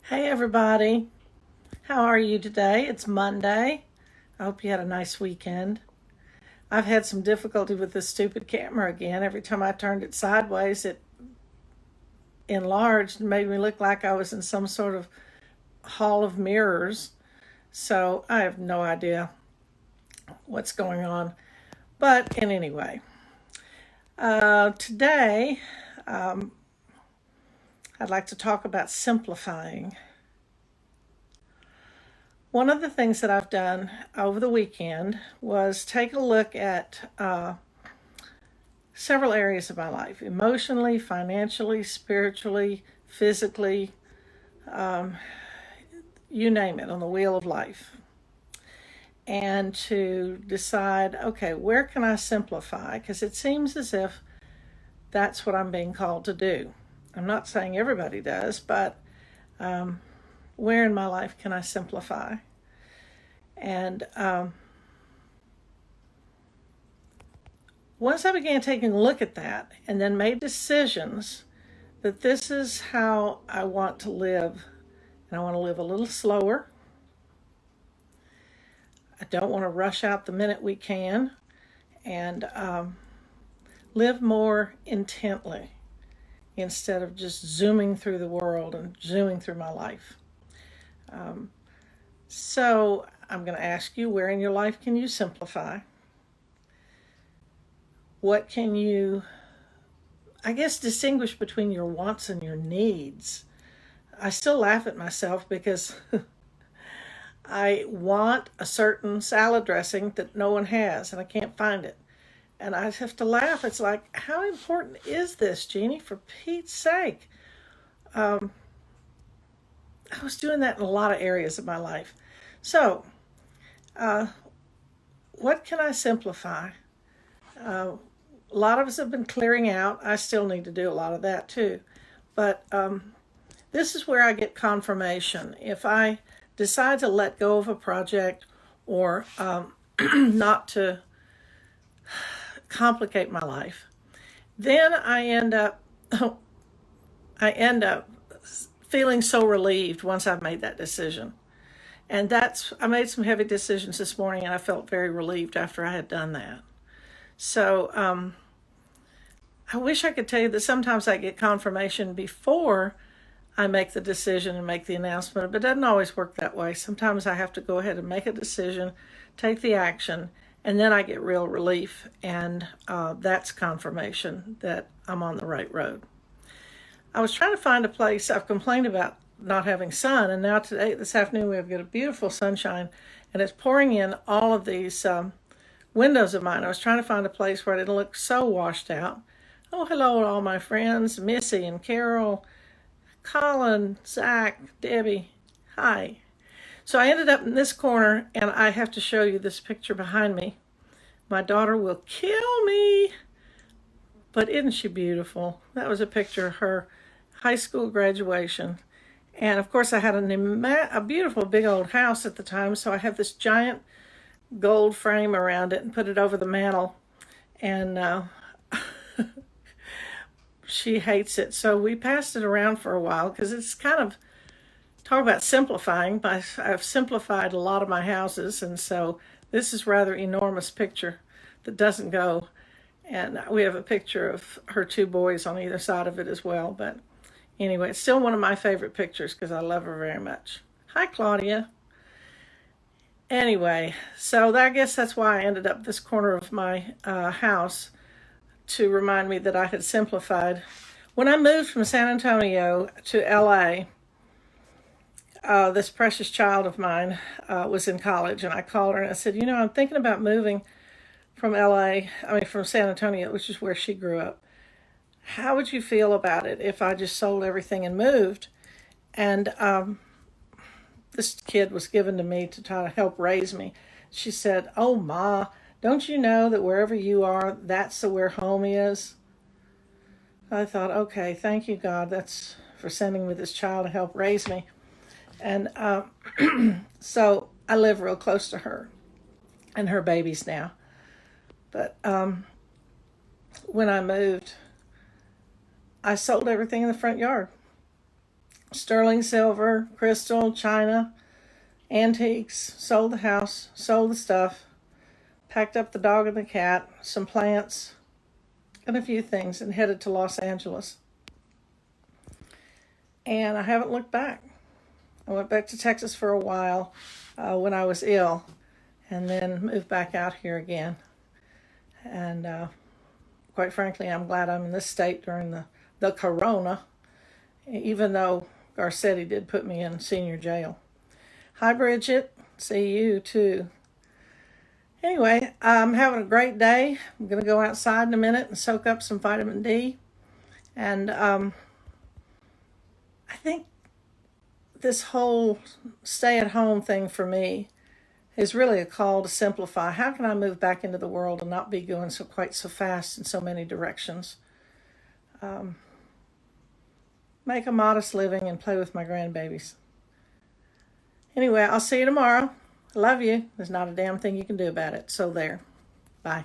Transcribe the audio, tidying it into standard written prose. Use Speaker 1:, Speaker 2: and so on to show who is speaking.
Speaker 1: Hey everybody, how are you today? It's Monday. I hope you had a nice weekend. I've had some difficulty with this stupid camera again. Every time I turned it sideways, it enlarged and made me look like I was in some sort of hall of mirrors. So I have no idea what's going on. But in any way, today I'd like to talk about simplifying. One of the things that I've done over the weekend was take a look at several areas of my life: emotionally, financially, spiritually, physically, you name it, on the wheel of life. And to decide, okay, where can I simplify? Because it seems as if that's what I'm being called to do. I'm not saying everybody does, but where in my life can I simplify? And once I began taking a look at that and then made decisions that this is how I want to live, and I want to live a little slower. I don't want to rush out the minute we can, and live more intently instead of just zooming through the world and zooming through my life. So I'm going to ask you, where in your life can you simplify? What can you, distinguish between your wants and your needs? I still laugh at myself because I want a certain salad dressing that no one has, and I can't find it. And I have to laugh. It's like, how important is this, Jeanie, for Pete's sake? I was doing that in a lot of areas of my life. So, what can I simplify? A lot of us have been clearing out. I still need to do a lot of that too. But this is where I get confirmation. If I decide to let go of a project or not to complicate my life, then I end up feeling so relieved once I've made that decision. And I made some heavy decisions this morning, and I felt very relieved after I had done that. So I wish I could tell you that sometimes I get confirmation before I make the decision and make the announcement, but it doesn't always work that way. Sometimes I have to go ahead and make a decision, take the action, and then I get real relief, and that's confirmation that I'm on the right road. I was trying to find a place. I've complained about not having sun, and now this afternoon, we have got a beautiful sunshine, and it's pouring in all of these windows of mine. I was trying to find a place where I didn't look so washed out. Oh, hello to all my friends, Missy and Carol, Colin, Zach, Debbie. Hi. So I ended up in this corner, and I have to show you this picture behind me. My daughter will kill me, but isn't she beautiful? That was a picture of her high school graduation. And of course, I had a beautiful big old house at the time, so I have this giant gold frame around it and put it over the mantle. And she hates it. So we passed it around for a while because it's kind of, talk about simplifying. I've simplified a lot of my houses, and so this is rather enormous picture that doesn't go. And we have a picture of her two boys on either side of it as well. But anyway, it's still one of my favorite pictures because I love her very much. Hi, Claudia. Anyway, so I guess that's why I ended up this corner of my house, to remind me that I had simplified. When I moved from San Antonio to LA, this precious child of mine was in college, and I called her and I said, I'm thinking about moving from from San Antonio, which is where she grew up. How would you feel about it if I just sold everything and moved? And this kid was given to me to try to help raise me. She said, "Oh, Ma, don't you know that wherever you are, that's where home is?" I thought, okay, thank you, God. That's for sending me this child to help raise me. And so I live real close to her and her babies now. But when I moved, I sold everything in the front yard. sterling silver, crystal, china, antiques, sold the house, sold the stuff, packed up the dog and the cat, some plants, and a few things, and headed to Los Angeles. And I haven't looked back. I went back to Texas for a while when I was ill, and then moved back out here again. And quite frankly, I'm glad I'm in this state during the corona, even though Garcetti did put me in senior jail. Hi, Bridget. See you, too. Anyway, I'm having a great day. I'm going to go outside in a minute and soak up some vitamin D. And I think this whole stay-at-home thing for me is really a call to simplify. How can I move back into the world and not be going quite so fast in so many directions? Make a modest living and play with my grandbabies. Anyway, I'll see you tomorrow. I love you. There's not a damn thing you can do about it. So there. Bye.